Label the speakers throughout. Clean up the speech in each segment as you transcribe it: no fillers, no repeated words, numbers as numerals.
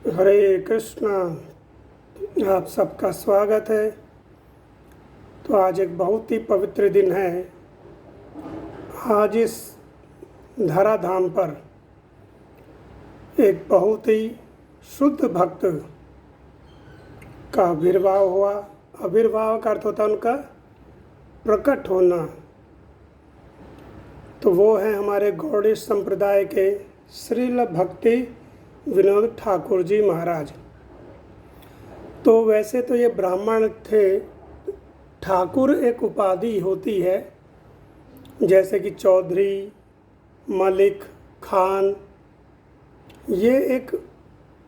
Speaker 1: हरे कृष्णा। आप सबका स्वागत है। तो आज एक बहुत ही पवित्र दिन है। आज इस धराधाम पर एक बहुत ही शुद्ध भक्त का आविर्भाव हुआ। आविर्भाव का अर्थ होता है उनका प्रकट होना। तो वो है हमारे गौड़ीय संप्रदाय के श्रील भक्ति विनोद ठाकुर जी महाराज। तो वैसे तो ये ब्राह्मण थे। ठाकुर एक उपाधि होती है, जैसे कि चौधरी, मलिक, खान, ये एक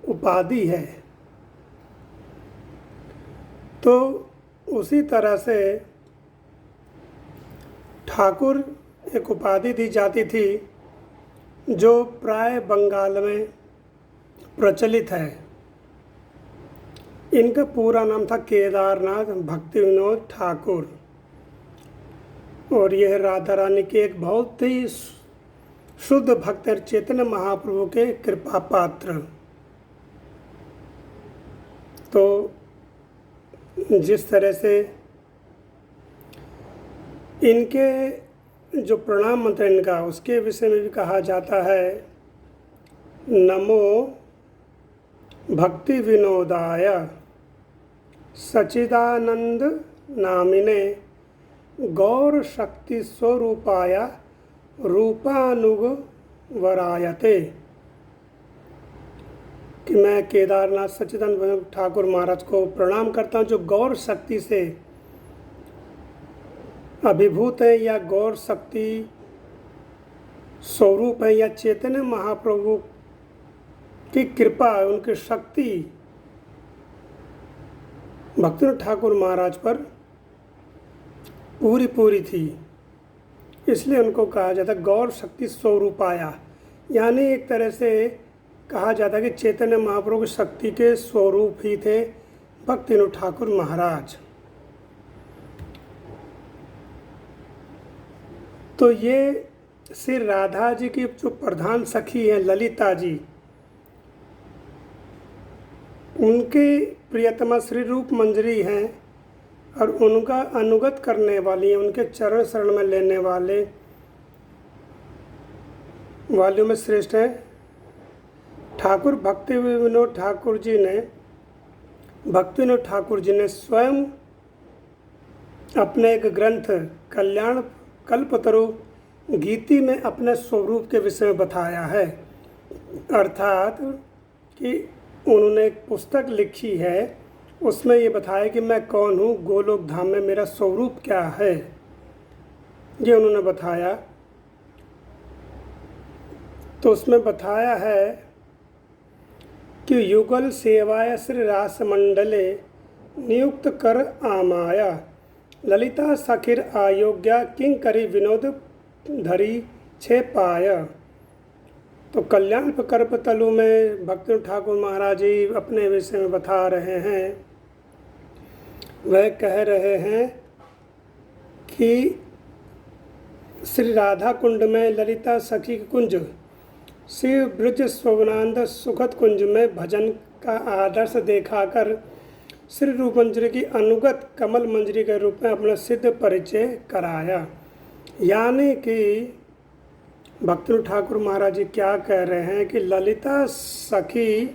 Speaker 1: उपाधि है। तो उसी तरह से ठाकुर एक उपाधि दी जाती थी जो प्राय बंगाल में प्रचलित है। इनका पूरा नाम था केदारनाथ भक्ति विनोद ठाकुर, और यह राधा रानी के एक बहुत ही शुद्ध भक्त चैतन्य महाप्रभु के कृपा पात्र। तो जिस तरह से इनके जो प्रणाम मंत्र इनका, उसके विषय में भी कहा जाता है, नमो भक्ति विनोदाय सच्चिदानंद नामिने गौर शक्ति स्वरूपाय रूपानुग वरायते। कि मैं केदारनाथ सच्चिदानंद ठाकुर महाराज को प्रणाम करता हूँ, जो गौर शक्ति से अभिभूत है, या गौर शक्ति स्वरूप है, या चैतन्य महाप्रभु की कृपा, उनकी शक्ति भक्तिविनोद ठाकुर महाराज पर पूरी थी। इसलिए उनको कहा जाता गौर शक्ति स्वरूपाया, यानी एक तरह से कहा जाता कि चैतन्य महाप्रभु की शक्ति के स्वरूप ही थे भक्तिविनोद ठाकुर महाराज। तो ये श्री राधा जी की जो प्रधान सखी हैं ललिता जी, उनके प्रियतमा श्री रूप मंजरी हैं, और उनका अनुगत करने वाली हैं, उनके चरण शरण में लेने वालियों में श्रेष्ठ हैं ठाकुर भक्ति विनोद ठाकुर जी ने। भक्ति विनोद ठाकुर जी ने स्वयं अपने एक ग्रंथ कल्याण कल्पतरु गीति में अपने स्वरूप के विषय में बताया है। अर्थात कि उन्होंने एक पुस्तक लिखी है, उसमें ये बताया कि मैं कौन हूँ, गोलोक धाम में मेरा स्वरूप क्या है, ये उन्होंने बताया। तो उसमें बताया है कि युगल सेवाय श्री रास मंडले नियुक्त कर आमाया ललिता सखिर आयोग्या किंग करी विनोद धरी छे पाया। तो कल्याण कल्पतरु में भक्तिविनोद ठाकुर महाराज जी अपने विषय में बता रहे हैं। वह कह रहे हैं कि श्री राधा कुंड में ललिता सखी कुंज, श्री ब्रज स्वनानंद सुखद कुंज में भजन का आदर्श दिखाकर श्री रूप मंजरी की अनुगत कमल मंजरी के रूप में अपना सिद्ध परिचय कराया। यानी कि भक्तिविनोद ठाकुर महाराज जी क्या कह रहे हैं कि ललिता सखी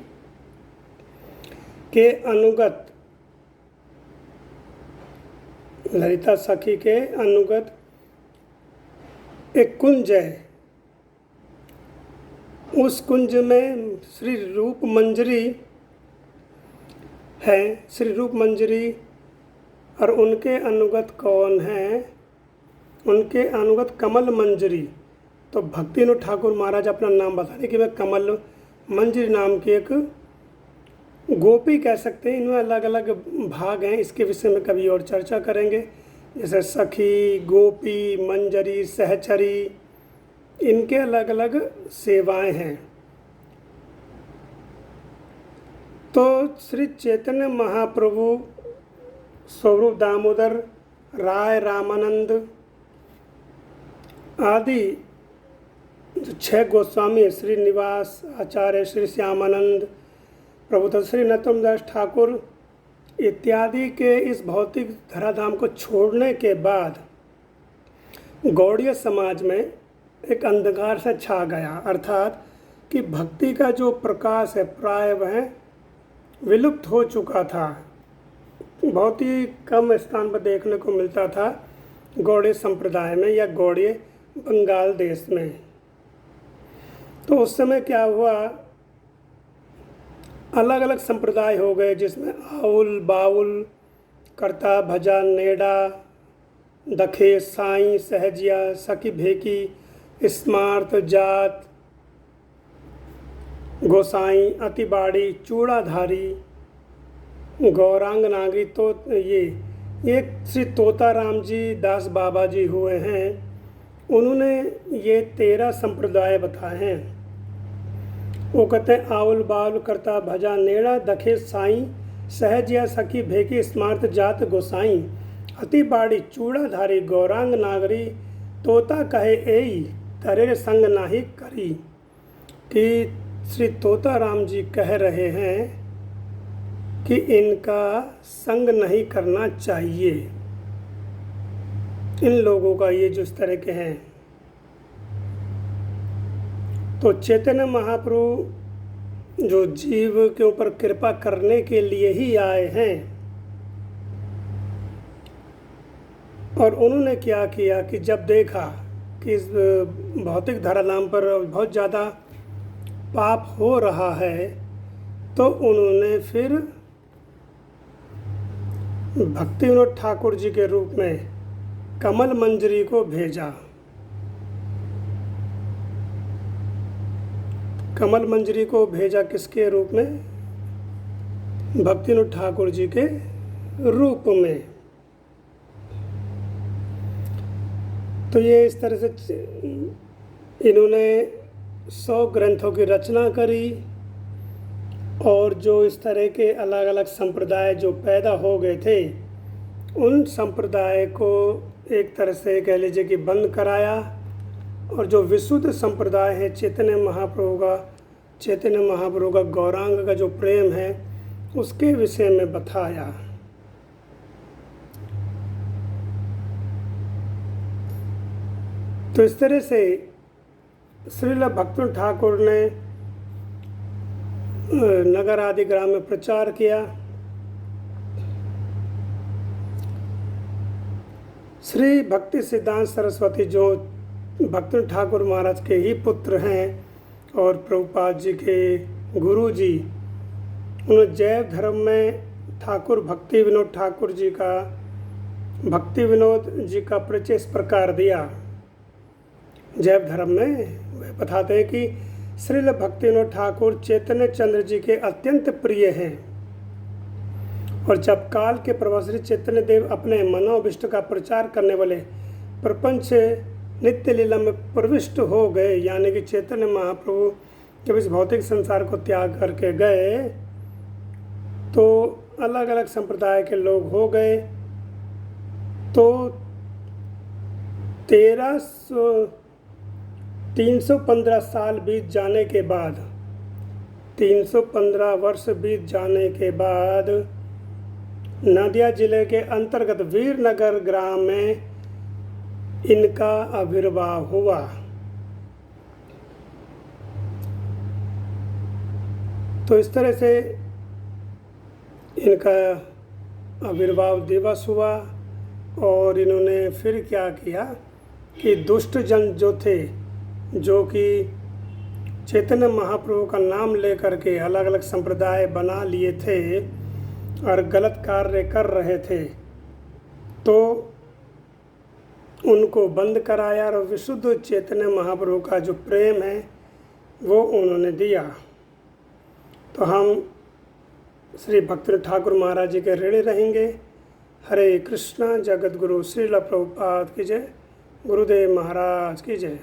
Speaker 1: के अनुगत, ललिता सखी के अनुगत एक कुंज है, उस कुंज में श्री रूप मंजरी है। श्री रूप मंजरी और उनके अनुगत कौन हैं? उनके अनुगत कमल मंजरी। तो भक्तिविनोद ठाकुर महाराज अपना नाम बता रहे कि मैं कमल मंजरी नाम की एक गोपी कह सकते हैं। इनमें अलग अलग भाग हैं, इसके विषय में कभी और चर्चा करेंगे। जैसे सखी, गोपी, मंजरी, सहचरी, इनके अलग अलग सेवाएं हैं। तो श्री चैतन्य महाप्रभु स्वरूप दामोदर, राय रामानंद आदि जो 6 गोस्वामी, श्री निवास आचार्य, श्री श्यामानंद, प्रभुता श्री नरोत्तम दास ठाकुर इत्यादि के इस भौतिक धराधाम को छोड़ने के बाद गौड़ीय समाज में एक अंधकार सा छा गया, अर्थात कि भक्ति का जो प्रकाश है प्राय वह विलुप्त हो चुका था। बहुत ही कम स्थान पर देखने को मिलता था गौड़ीय संप्रदाय में या गौड़ीय बंगाल देश में। तो उस समय क्या हुआ, अलग अलग संप्रदाय हो गए जिसमें आउल बाउल कर्ता भजा नेड़ा दखे साईं सहजिया सखी भेकी स्मार्त जात गोसाई अतिबाड़ी चूड़ाधारी गौरांग नागरी। तो ये श्री तोताराम जी दास बाबा जी हुए हैं, उन्होंने ये 13 संप्रदाय बताए हैं। वो कहते हैं आउल बाउल कर्ता भजा नेड़ा दखे साईं सहजिया सखी भेकी स्मार्त जात गोसाई अतिबाड़ी चूड़ाधारी गौरांग नागरी तोता कहे एई तरेर संग नाही करी। कि श्री तोताराम जी कह रहे हैं कि इनका संग नहीं करना चाहिए, इन लोगों का ये जो इस तरह के हैं। तो चैतन्य महाप्रभु जो जीव के ऊपर कृपा करने के लिए ही आए हैं, और उन्होंने क्या किया कि जब देखा कि इस भौतिक धराधाम पर बहुत ज़्यादा पाप हो रहा है, तो उन्होंने फिर भक्ति विनोद ठाकुर जी के रूप में कमल मंजरी को भेजा। कमल मंजरी को भेजा किसके रूप में? भक्ति विनोद ठाकुर जी के रूप में। तो ये इस तरह से इन्होंने 100 ग्रंथों की रचना करी, और जो इस तरह के अलग अलग संप्रदाय जो पैदा हो गए थे, उन संप्रदाय को एक तरह से कह लीजिए कि बंद कराया, और जो विशुद्ध संप्रदाय है चैतन्य महाप्रभु का गौरांग का जो प्रेम है उसके विषय में बताया। तो इस तरह से श्रील भक्ति ठाकुर ने नगर आदि ग्राम में प्रचार किया। श्री भक्ति सिद्धांत सरस्वती जो भक्ति ठाकुर महाराज के ही पुत्र हैं और प्रभुपाद जी के गुरु जी, उन्होंने जैव धर्म में ठाकुर भक्ति विनोद ठाकुर जी का भक्ति विनोद जी का परिचय इस प्रकार दिया। जैव धर्म में वे बताते हैं कि श्रील भक्ति विनोद ठाकुर चैतन्य चंद्र जी के अत्यंत प्रिय हैं, और जब काल के प्रभु श्री चैतन्य देव अपने मनोविष्ट का प्रचार करने वाले प्रपंच नित्य लीला में प्रविष्ट हो गए, यानी कि चैतन्य महाप्रभु जब इस भौतिक संसार को त्याग करके गए तो अलग अलग संप्रदाय के लोग हो गए। तो 315 साल बीत जाने के बाद, 315 वर्ष बीत जाने के बाद नदिया जिले के अंतर्गत वीरनगर ग्राम में इनका आविर्भाव हुआ। तो इस तरह से इनका आविर्भाव दिवस हुआ, और इन्होंने फिर क्या किया कि दुष्ट जन जो थे, जो कि चैतन्य महाप्रभु का नाम लेकर के अलग अलग संप्रदाय बना लिए थे और गलत कार्य कर रहे थे, तो उनको बंद कराया और विशुद्ध चैतन्य महाप्रभु का जो प्रेम है वो उन्होंने दिया। तो हम श्री भक्ति ठाकुर महाराज जी के ऋणी रहेंगे। हरे कृष्णा। जगत गुरु श्रील प्रभुपाद की जय। गुरुदेव महाराज की जय।